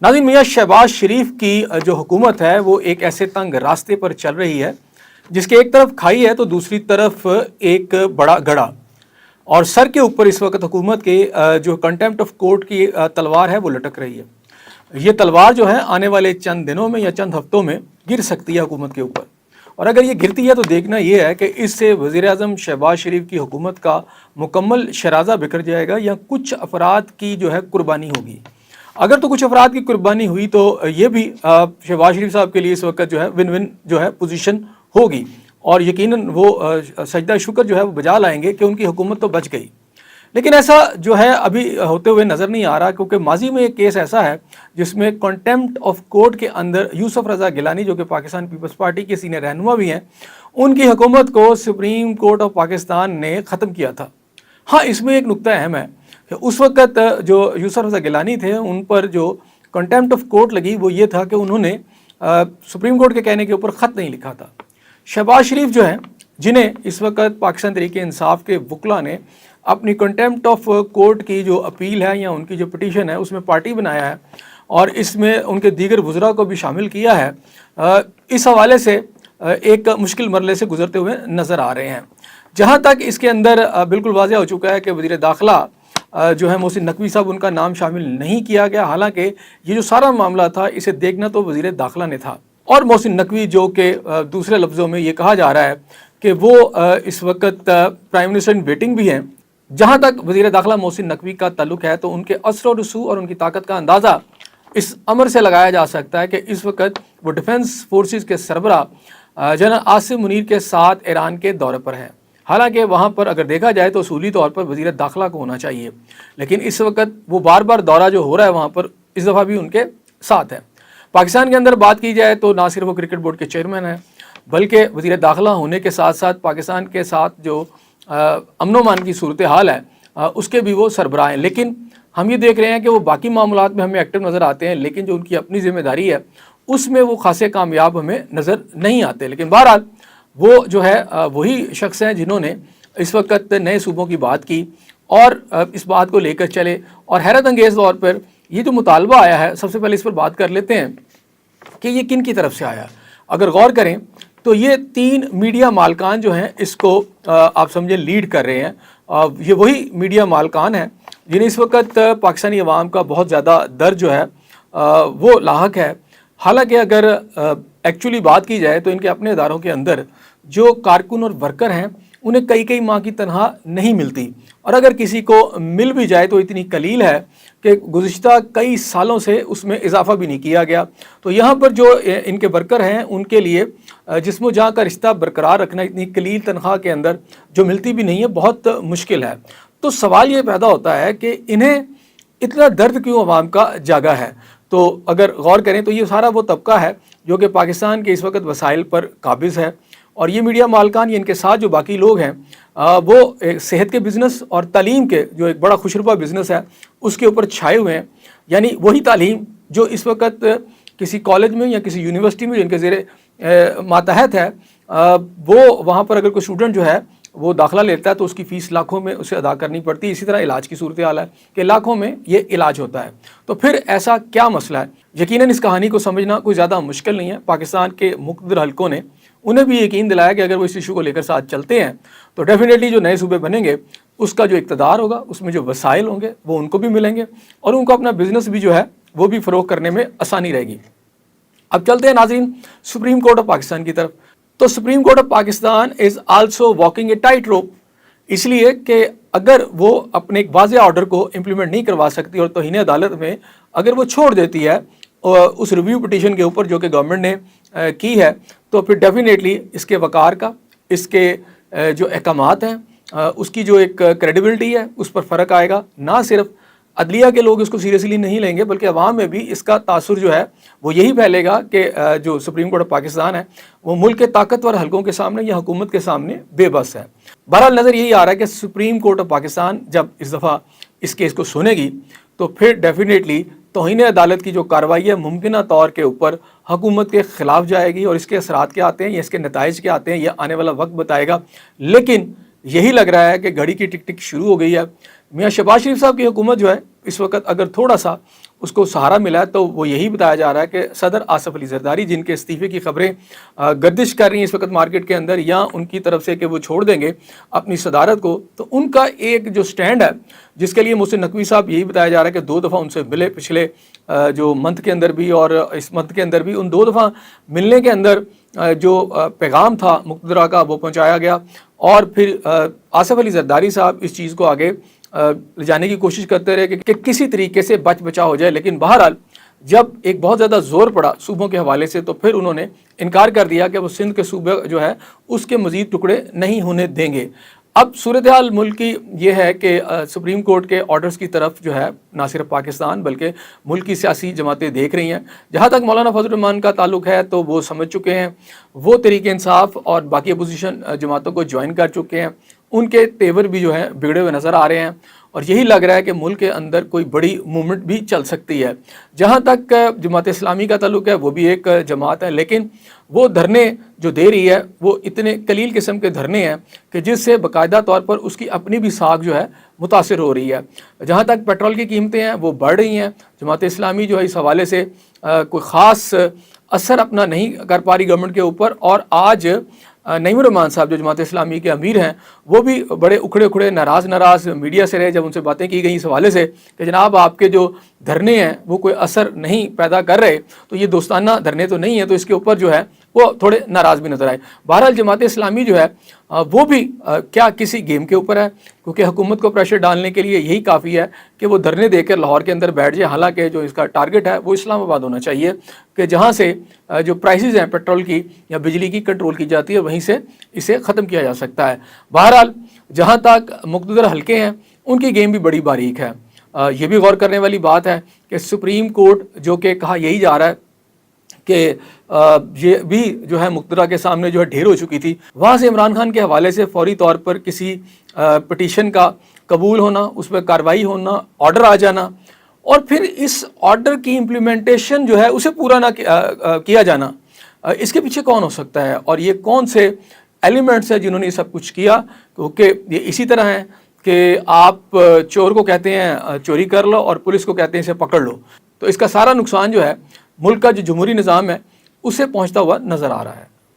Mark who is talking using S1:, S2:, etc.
S1: नाज़रीन, मियाँ शहबाज शरीफ की जो हुकूमत है वो एक ऐसे तंग रास्ते पर चल रही है जिसके एक तरफ खाई है तो दूसरी तरफ एक बड़ा गड़ा, और सर के ऊपर इस वक्त हुकूमत के जो कंटेम्प्ट ऑफ कोर्ट की तलवार है वो लटक रही है। ये तलवार जो है आने वाले चंद दिनों में या चंद हफ्तों में गिर सकती है हुकूमत के ऊपर, और अगर ये गिरती है तो देखना ये है कि इससे वज़ीर-ए-आज़म शहबाज शरीफ की हुकूमत का मुकम्मल शराजा बिखर जाएगा या कुछ अफराद की जो है कुर्बानी होगी। अगर तो कुछ अफराद की कुर्बानी हुई तो ये भी शहबाज शरीफ साहब के लिए इस वक्त जो है विन विन जो है पोजीशन होगी, और यकीनन वो सजदा शुक्र जो है वो बजा लाएंगे कि उनकी हुकूमत तो बच गई। लेकिन ऐसा जो है अभी होते हुए नज़र नहीं आ रहा, क्योंकि माजी में एक केस ऐसा है जिसमें कंटेम्प्ट ऑफ कोर्ट के अंदर यूसुफ रज़ा गिलानी, जो कि पाकिस्तान पीपल्स पार्टी के सीनियर रहनुमा भी हैं, उनकी हुकूमत को सुप्रीम कोर्ट ऑफ पाकिस्तान ने ख़त्म किया था। हाँ, इसमें एक नुक्ता अहम है कि उस वक़्त जो यूसुफ रज़ा गिलानी थे उन पर जो कंटेम्प्ट ऑफ कोर्ट लगी वो ये था कि उन्होंने सुप्रीम कोर्ट के कहने के ऊपर ख़त नहीं लिखा था। शहबाज शरीफ जो है, जिन्हें इस वक्त पाकिस्तान तहरीक इंसाफ के वकला ने अपनी कंटेम्प्ट ऑफ कोर्ट की जो अपील है या उनकी जो पिटीशन है उसमें पार्टी बनाया है और इसमें उनके दीगर वज़रा को भी शामिल किया है, इस हवाले से एक मुश्किल मरले से गुजरते हुए नज़र आ रहे हैं। जहाँ तक इसके अंदर बिल्कुल वाज़ेह हो चुका है कि वज़ीर दाखिला जो है मोहसिन नकवी साहब, उनका नाम शामिल नहीं किया गया, हालांकि ये जो सारा मामला था इसे देखना तो वज़ीर दाखिला ने था। और मोहसिन नकवी, जो कि दूसरे लफ्ज़ों में ये कहा जा रहा है कि वो इस वक्त प्राइम मिनिस्टर इन वेटिंग भी हैं। जहाँ तक वज़ीर दाखिला मोहसिन नकवी का ताल्लुक है तो उनके असर और रसूख और उनकी ताकत का अंदाज़ा इस अमर से लगाया जा सकता है कि इस वक्त वो डिफेंस फोर्सेस के सरबरा जनरल आसिम मुनीर के साथ ईरान के दौरे पर हैं। हालांकि वहाँ पर अगर देखा जाए तो उसूली तौर पर वज़ीर दाखिला को होना चाहिए, लेकिन इस वक्त वो बार बार दौरा जो हो रहा है वहाँ पर इस दफ़ा भी उनके साथ है। पाकिस्तान के अंदर बात की जाए तो ना सिर्फ वो क्रिकेट बोर्ड के चेयरमैन हैं, बल्कि वज़ीर दाखिला होने के साथ साथ पाकिस्तान के साथ जो अमन व अमान की सूरत हाल है उसके भी वो सरबराह हैं। लेकिन हम ये देख रहे हैं कि वो बाकी मामलात में हमें एक्टिव नज़र आते हैं, लेकिन जो उनकी अपनी जिम्मेदारी है उसमें वो खासे कामयाब हमें नज़र नहीं आते। लेकिन बहरहाल वो जो है वही शख्स हैं जिन्होंने इस वक्त नए सूबों की बात की और इस बात को लेकर चले। और हैरत अंगेज़ तौर पर ये जो मुतालबा आया है, सबसे पहले इस पर बात कर लेते हैं कि ये किन की तरफ से आया। अगर गौर करें तो ये 3 मीडिया मालकान जो हैं इसको आप समझे लीड कर रहे हैं। ये वही मीडिया मालकान हैं जिन्हें इस वक्त पाकिस्तानी अवाम का बहुत ज़्यादा दर्द जो है वो लाहक है। हालांकि अगर एक्चुअली बात की जाए तो इनके अपने इदारों के अंदर जो कारकुन और वर्कर हैं उन्हें कई कई माह की तनख्वाह नहीं मिलती, और अगर किसी को मिल भी जाए तो इतनी कलील है कि गुज़िश्ता कई सालों से उसमें इजाफा भी नहीं किया गया। तो यहाँ पर जो इनके वर्कर हैं उनके लिए जिस्म जान का रिश्ता बरकरार रखना इतनी कलील तनख्वाह के अंदर जो मिलती भी नहीं है बहुत मुश्किल है। तो सवाल ये पैदा होता है कि इन्हें इतना दर्द क्यों अवाम का जागा है। तो अगर गौर करें तो ये सारा वो तबका है जो कि पाकिस्तान के इस वक्त वसाइल पर काबिज़ है, और ये मीडिया मालकान या इनके साथ जो बाकी लोग हैं वो सेहत के बिज़नेस और तालीम के जो एक बड़ा खुशरुबा बिज़नेस है उसके ऊपर छाए हुए हैं। यानी वही तालीम जो इस वक्त किसी कॉलेज में या किसी यूनिवर्सिटी में जो इनके ज़ेरे मातहत है वो वहाँ पर अगर कोई स्टूडेंट जो है वो दाखिला लेता है तो उसकी फ़ीस लाखों में उसे अदा करनी पड़ती है। इसी तरह इलाज की सूरत हाल है कि लाखों में ये इलाज होता है। तो फिर ऐसा क्या मसला है? यकीनन इस कहानी को समझना कोई ज़्यादा मुश्किल नहीं है। पाकिस्तान के मुक़्तदर हलकों ने उन्हें भी यकीन दिलाया कि अगर वो इस इशू को लेकर साथ चलते हैं तो डेफिनेटली जो नए सूबे बनेंगे उसका जो इक़्तिदार होगा उसमें जो वसाइल होंगे वो उनको भी मिलेंगे और उनको अपना बिज़नेस भी जो है वो भी फ़रोग़ करने में आसानी रहेगी। अब चलते हैं नाज़रीन सुप्रीम कोर्ट ऑफ पाकिस्तान की तरफ। तो supreme court of Pakistan is also walking A tight रोप, इसलिए कि अगर वो अपने एक वाज़ेह ऑर्डर को इम्प्लीमेंट नहीं करवा सकती और तौहीन अदालत में अगर वो छोड़ देती है उस रिव्यू पिटीशन के ऊपर जो कि गवर्नमेंट ने की है, तो फिर डेफिनेटली इसके वक़ार का, इसके जो अहकामात हैं उसकी जो एक क्रेडिबिलिटी है उस पर फ़र्क आएगा। ना सिर्फ अदलिया के लोग इसको सीरियसली नहीं लेंगे बल्कि अवाम में भी इसका तासुर जो है वो यही फैलेगा कि जो सुप्रीम कोर्ट ऑफ पाकिस्तान है वो मुल्क के ताकतवर हलकों के सामने या हुकूमत के सामने बेबस है। बहरहाल नज़र यही आ रहा है कि सुप्रीम कोर्ट ऑफ पाकिस्तान जब इस दफ़ा इस केस को सुनेगी तो फिर डेफिनेटली तौहीन अदालत की जो कार्रवाई है मुमकिन तौर के ऊपर हुकूमत के ख़िलाफ़ जाएगी, और इसके असरात क्या आते हैं या इसके नताइज क्या आते हैं ये आने वाला वक्त बताएगा। लेकिन यही लग रहा है कि घड़ी की टिक टिक शुरू हो गई है। मियाँ शहबाज शरीफ साहब की हुकूमत जो है इस वक्त अगर थोड़ा सा اس کو سہارا ملا ہے، تو وہ یہی بتایا جا رہا ہے کہ صدر آصف علی زرداری، جن کے استعفے کی خبریں گردش کر رہی ہیں اس وقت مارکیٹ کے اندر، یا ان کی طرف سے کہ وہ چھوڑ دیں گے اپنی صدارت کو، تو ان کا ایک جو سٹینڈ ہے جس کے لیے محسن نقوی صاحب یہی بتایا جا رہا ہے کہ 2 دفعہ ان سے ملے پچھلے جو منتھ کے اندر بھی اور اس منتھ کے اندر بھی، ان 2 دفعہ ملنے کے اندر جو پیغام تھا مقتدرہ کا وہ پہنچایا گیا، اور پھر آصف علی زرداری صاحب اس چیز کو آگے لے جانے کی کوشش کرتے رہے کہ کسی طریقے سے بچ بچا ہو جائے، لیکن بہرحال جب ایک بہت زیادہ زور پڑا صوبوں کے حوالے سے تو پھر انہوں نے انکار کر دیا کہ وہ سندھ کے صوبے جو ہے اس کے مزید ٹکڑے نہیں ہونے دیں گے۔ اب صورتحال ملک کی یہ ہے کہ سپریم کورٹ کے آرڈرز کی طرف جو ہے نہ صرف پاکستان بلکہ ملک کی سیاسی جماعتیں دیکھ رہی ہیں۔ جہاں تک مولانا فضل الرحمان کا تعلق ہے تو وہ سمجھ چکے ہیں، وہ تحریک انصاف اور باقی اپوزیشن جماعتوں کو جوائن کر چکے ہیں، ان کے تیور بھی جو ہیں بگڑے ہوئے نظر آ رہے ہیں، اور یہی لگ رہا ہے کہ ملک کے اندر کوئی بڑی موومنٹ بھی چل سکتی ہے۔ جہاں تک جماعت اسلامی کا تعلق ہے، وہ بھی ایک جماعت ہے، لیکن وہ دھرنے جو دے رہی ہے وہ اتنے قلیل قسم کے دھرنے ہیں کہ جس سے باقاعدہ طور پر اس کی اپنی بھی ساکھ جو ہے متاثر ہو رہی ہے۔ جہاں تک پیٹرول کی قیمتیں ہیں وہ بڑھ رہی ہیں، جماعت اسلامی جو ہے اس حوالے سے کوئی خاص اثر اپنا نہیں کر پا رہی گورنمنٹ کے اوپر، اور آج نعیم الرحمان صاحب جو جماعت اسلامی کے امیر ہیں وہ بھی بڑے اکھڑے ناراض میڈیا سے رہے جب ان سے باتیں کی گئیں اس حوالے سے کہ جناب آپ کے جو دھرنے ہیں وہ کوئی اثر نہیں پیدا کر رہے، تو یہ دوستانہ دھرنے تو نہیں ہیں، تو اس کے اوپر جو ہے وہ تھوڑے ناراض بھی نظر آئے۔ بہرحال جماعت اسلامی جو ہے وہ بھی کیا کسی گیم کے اوپر ہے، کیونکہ حکومت کو پریشر ڈالنے کے لیے یہی کافی ہے کہ وہ دھرنے دے کر لاہور کے اندر بیٹھ جائے، حالانکہ جو اس کا ٹارگٹ ہے وہ اسلام آباد ہونا چاہیے کہ جہاں سے جو پرائسز ہیں پیٹرول کی یا بجلی کی کنٹرول کی جاتی ہے وہیں سے اسے ختم کیا جا سکتا ہے۔ بہرحال جہاں تک مقتدر حلقے ہیں ان کی گیم بھی بڑی باریک ہے۔ یہ بھی غور کرنے والی بات ہے کہ سپریم کورٹ جو کہ کہا یہی جا رہا ہے کہ یہ بھی جو ہے مقتدرہ کے سامنے جو ہے ڈھیر ہو چکی تھی، وہاں سے عمران خان کے حوالے سے فوری طور پر کسی پٹیشن کا قبول ہونا، اس پہ کارروائی ہونا، آرڈر آ جانا، اور پھر اس آرڈر کی امپلیمنٹیشن جو ہے اسے پورا نہ کیا جانا، اس کے پیچھے کون ہو سکتا ہے اور یہ کون سے ایلیمنٹس ہیں جنہوں نے یہ سب کچھ کیا؟ کیونکہ یہ اسی طرح ہے کہ آپ چور کو کہتے ہیں چوری کر لو اور پولیس کو کہتے ہیں اسے پکڑ لو، تو اس کا سارا نقصان جو ہے ملک کا جو جمہوری نظام ہے اسے پہنچتا ہوا نظر آ رہا ہے۔